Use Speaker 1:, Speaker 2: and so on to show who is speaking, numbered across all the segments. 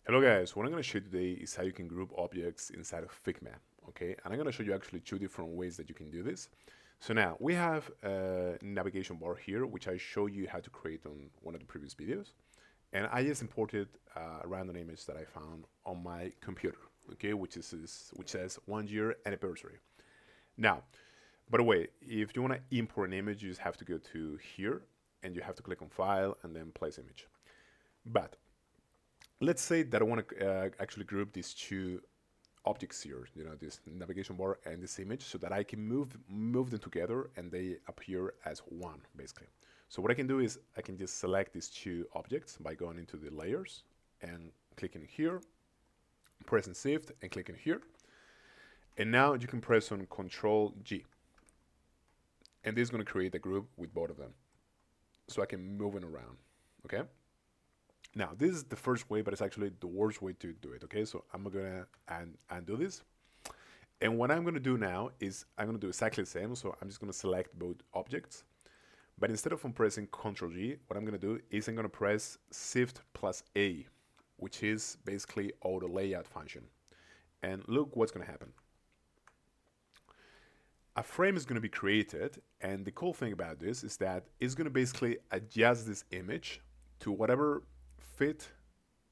Speaker 1: Hello guys, what I'm going to show you today is how you can group objects inside of Figma, okay? And I'm going to show you actually two different ways that you can do this. So now we have a navigation bar here, which I show you how to create on one of the previous videos. And I just imported a random image that I found on my computer, okay? Which says 1 year anniversary. Now, by the way, if you want to import an image, you just have to go to here and you have to click on file and then place image. But let's say that I want to actually group these two objects here, this navigation bar and this image, so that I can move them together and they appear as one, basically. So what I can do is I can just select these two objects by going into the layers and clicking here, pressing Shift and clicking here. And now you can press on Control G. And this is going to create a group with both of them. So I can move it around, okay? Now, this is the first way, but it's actually the worst way to do it, okay? So I'm going to undo this. And what I'm going to do now is I'm going to do exactly the same. So I'm just going to select both objects. But instead of pressing Ctrl G, what I'm going to do is I'm going to press Shift plus A, which is basically auto layout function. And look what's going to happen. A frame is going to be created. And the cool thing about this is that it's going to basically adjust this image to whatever fit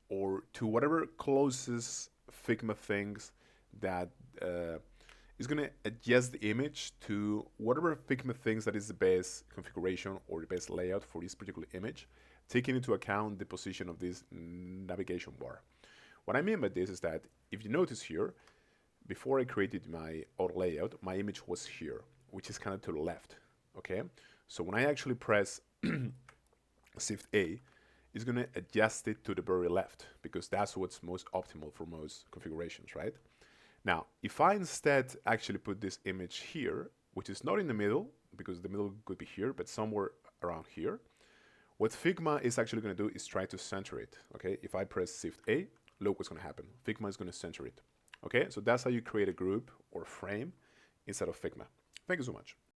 Speaker 1: or to whatever closest Figma things that is going to adjust the image to whatever Figma thinks that is the best configuration or the best layout for this particular image, taking into account the position of this navigation bar. What I mean by this is that if you notice here, before I created my auto layout, my image was here, which is kind of to the left, okay? So when I actually press Shift A, it's going to adjust it to the very left because that's what's most optimal for most configurations, right? Now, if I instead actually put this image here, which is not in the middle, because the middle could be here, but somewhere around here, what Figma is actually going to do is try to center it, okay? If I press Shift A, look what's going to happen. Figma is going to center it, okay? So that's how you create a group or frame inside of Figma. Thank you so much.